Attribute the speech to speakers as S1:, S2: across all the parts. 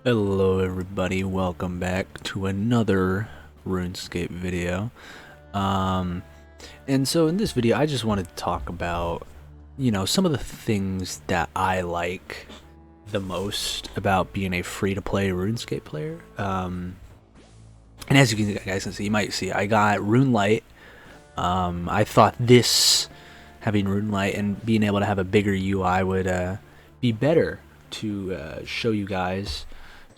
S1: Hello everybody, welcome back to another RuneScape video. Um, and so in this video I just wanted to talk about, some of the things that I like the most about being a free-to-play RuneScape player. And as you guys can see, you might see, I got Runelite. I thought having Runelite and being able to have a bigger UI would be better to show you guys.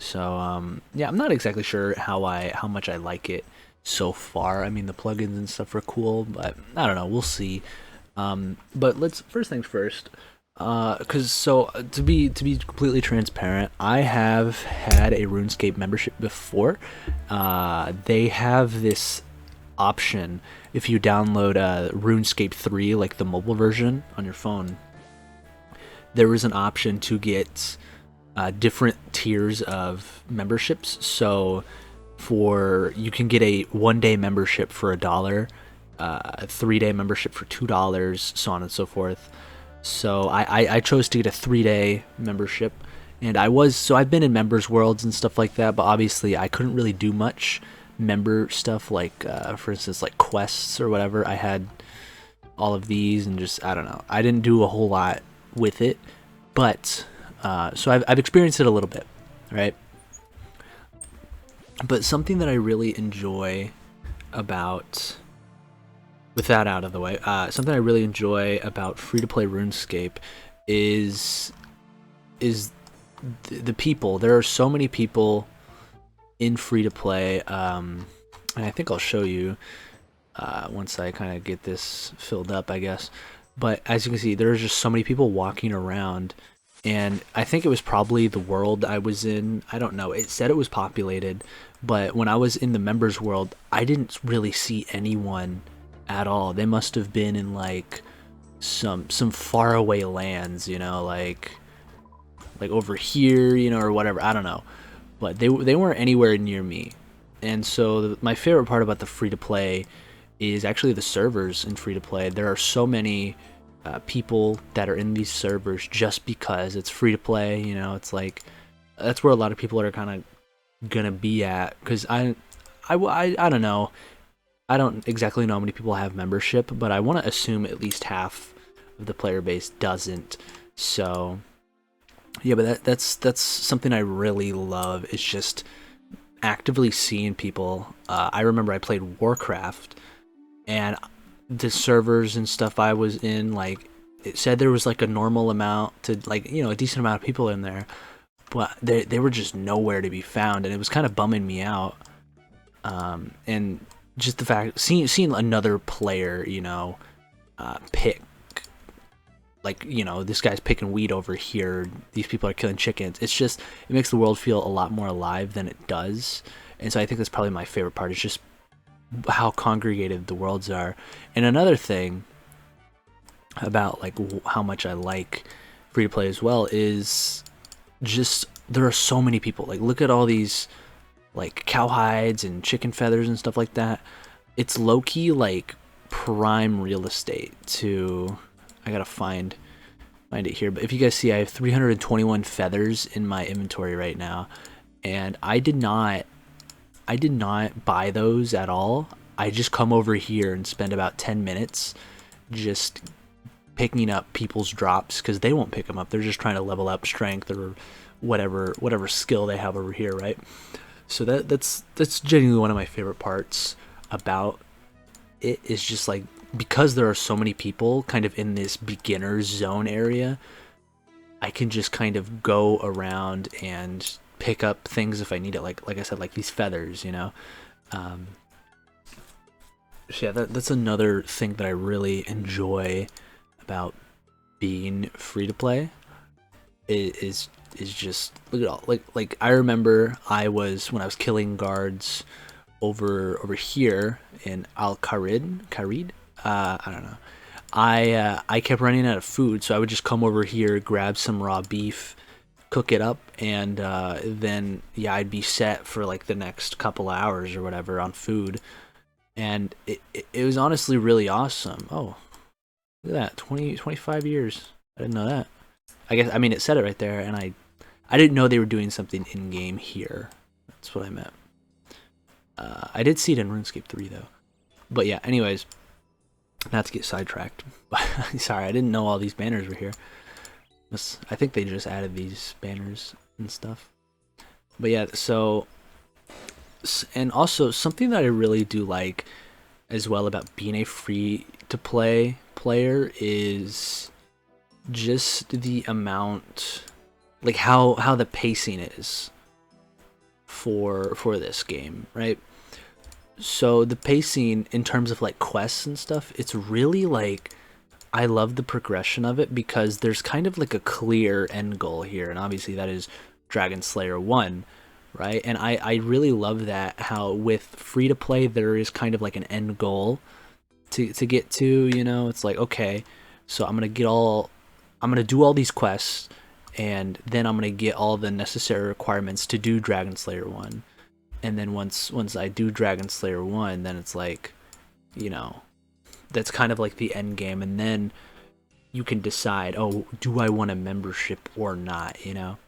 S1: So yeah, I'm not exactly sure how much I like it so far. I mean, the plugins and stuff are cool, but I don't know. We'll see. But let's first things first. To be completely transparent, I have had a RuneScape membership before. They have this option if you download RuneScape 3, like the mobile version on your phone. There is an option to get different tiers of memberships. So you can get a 1-day membership for $1, a 3-day membership for $2, so on and so forth. So I chose to get a 3-day membership, and I've been in members worlds and stuff like that, but obviously I couldn't really do much member stuff, like for instance, like quests or whatever. I had all of these and just, I don't know, I didn't do a whole lot with it, but so I've experienced it a little bit, right? But something that I really enjoy about, with that out of the way, something I really enjoy about free-to-play RuneScape is the people. There are so many people in free-to-play, and I think I'll show you once I kind of get this filled up, I guess. But as you can see, there's just so many people walking around, and I think it was probably the world I was in. I don't know. It said it was populated, but when I was in the members world, I didn't really see anyone at all. They must have been in like some faraway lands, like over here, or whatever. I don't know, but they weren't anywhere near me. And so my favorite part about the free to play is actually the servers in free to play. There are so many people that are in these servers just because it's free to play. It's like that's where a lot of people are kind of gonna be at, because I don't know. I don't exactly know how many people have membership, but I want to assume at least half of the player base doesn't. So yeah, but that's something I really love. It's just actively seeing people. I remember I played Warcraft, and the servers and stuff I was in, like, it said there was like a normal amount to, like, a decent amount of people in there, but they were just nowhere to be found, and it was kind of bumming me out. And just the fact seeing another player, pick, like, this guy's picking weed over here, these people are killing chickens. It makes the world feel a lot more alive than it does. And so I think that's probably my favorite part, is just how congregated the worlds are. And another thing about like how much I like free to play as well is just there are so many people. Like, look at all these like cow hides and chicken feathers and stuff like that. It's low-key like prime real estate to, I gotta find it here, but if you guys see, I have 321 feathers in my inventory right now, and I did not buy those at all. I just come over here and spend about 10 minutes just picking up people's drops, because they won't pick them up. They're just trying to level up strength or whatever skill they have over here, right? So that's genuinely one of my favorite parts about it, is just like, because there are so many people kind of in this beginner zone area, I can just kind of go around and pick up things if I need it, like I said, like these feathers, So yeah, that's another thing that I really enjoy about being free to play, is just, look at all, like I remember when I was killing guards over here in Carid. I don't know. I kept running out of food, so I would just come over here, grab some raw beef, cook it up, and then yeah, I'd be set for like the next couple hours or whatever on food, and it was honestly really awesome. Oh, look at that, 25 years. I didn't know that. I guess, I mean, it said it right there, and I I didn't know they were doing something in game here. That's what I meant. I did see it in RuneScape 3 though. But yeah, anyways, not to get sidetracked. Sorry, I didn't know all these banners were here. I think they just added these banners and stuff. But yeah, so, and also something that I really do like as well about being a free-to-play player is just the amount, like how the pacing is for this game, right? So the pacing in terms of like quests and stuff, it's really like, I love the progression of it because there's kind of like a clear end goal here, and obviously that is Dragon Slayer 1, right? And I really love that, how with free to play there is kind of like an end goal to get to, you know. It's like, okay, so I'm gonna do all these quests, and then I'm gonna get all the necessary requirements to do Dragon Slayer 1. And then once I do Dragon Slayer 1, then it's like, you know, that's kind of like the end game, and then you can decide, oh, do I want a membership or not, you know?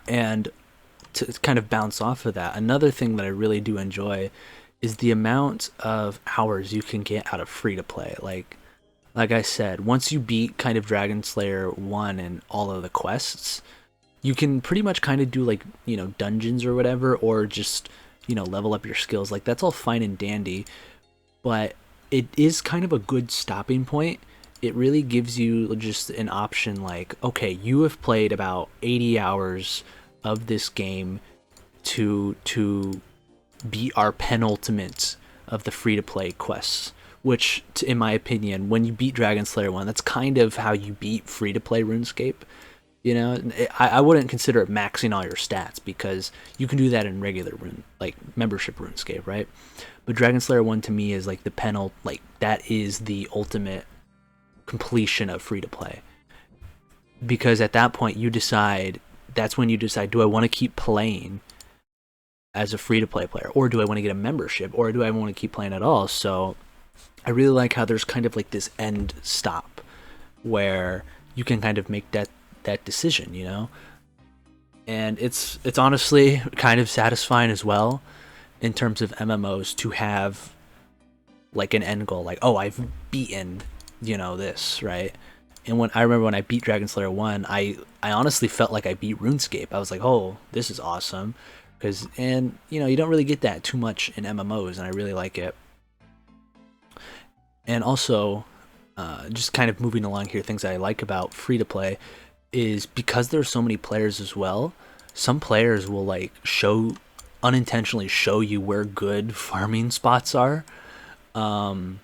S1: And to kind of bounce off of that, another thing that I really do enjoy is the amount of hours you can get out of free to play. Like I said, once you beat kind of Dragon Slayer 1 and all of the quests, you can pretty much kind of do like, you know, dungeons or whatever, or just, you know, level up your skills. Like that's all fine and dandy, but it is kind of a good stopping point. It really gives you just an option like, okay, you have played about 80 hours of this game to beat our penultimate of the free-to-play quests, which, in my opinion, when you beat Dragon Slayer 1, that's kind of how you beat free-to-play RuneScape. You know, I wouldn't consider it maxing all your stats, because you can do that in regular like membership RuneScape, right? But Dragon Slayer 1 to me is like the like that is the ultimate completion of free to play. Because at that point that's when you decide, do I want to keep playing as a free to play player, or do I want to get a membership, or do I want to keep playing at all? So I really like how there's kind of like this end stop where you can kind of make that decision, you know? And it's honestly kind of satisfying as well in terms of MMOs to have like an end goal, like, oh, I've beaten, you know, this, right? And I remember when I beat Dragon Slayer 1, I honestly felt like I beat RuneScape. I was like, oh, this is awesome. And you know, you don't really get that too much in MMOs, and I really like it. And also, just kind of moving along here, things I like about free to play is because there's so many players as well, some players will like unintentionally show you where good farming spots are. So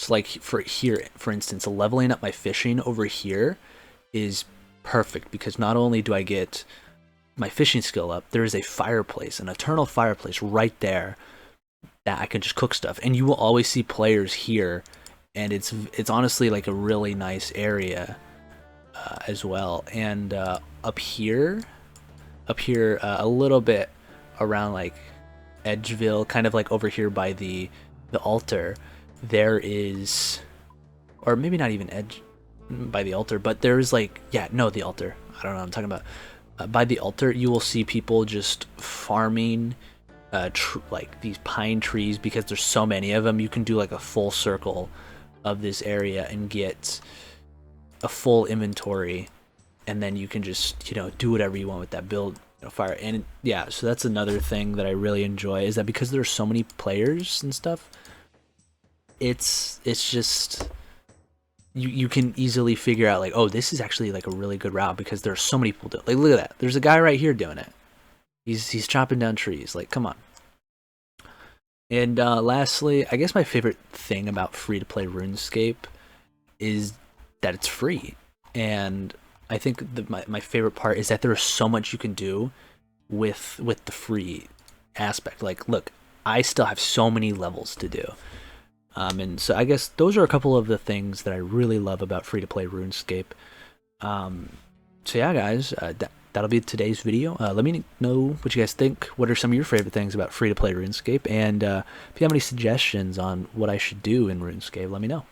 S1: like for instance, leveling up my fishing over here is perfect, because not only do I get my fishing skill up, there is a fireplace, an eternal fireplace right there that I can just cook stuff, and you will always see players here, and it's honestly like a really nice area as well. And up here a little bit around like Edgeville, kind of like over here by the altar, there is, or maybe not even by the altar, but there's like, yeah, no, the altar, I don't know what I'm talking about. By the altar you will see people just farming like these pine trees, because there's so many of them. You can do like a full circle of this area and get a full inventory, and then you can just, you know, do whatever you want with that build, you know, fire. And yeah, so that's another thing that I really enjoy, is that because there's so many players and stuff, it's just you can easily figure out like, oh, this is actually like a really good route, because there's so many people doing it. Like, look at that, there's a guy right here doing it. He's chopping down trees, like, come on. And lastly, I guess my favorite thing about free-to-play RuneScape is that it's free. And I think my favorite part is that there's so much you can do with the free aspect. Like, look, I still have so many levels to do. And so I guess those are a couple of the things that I really love about free-to-play RuneScape. So yeah, guys, that'll be today's video. Let me know what you guys think. What are some of your favorite things about free-to-play RuneScape? And if you have any suggestions on what I should do in RuneScape, let me know.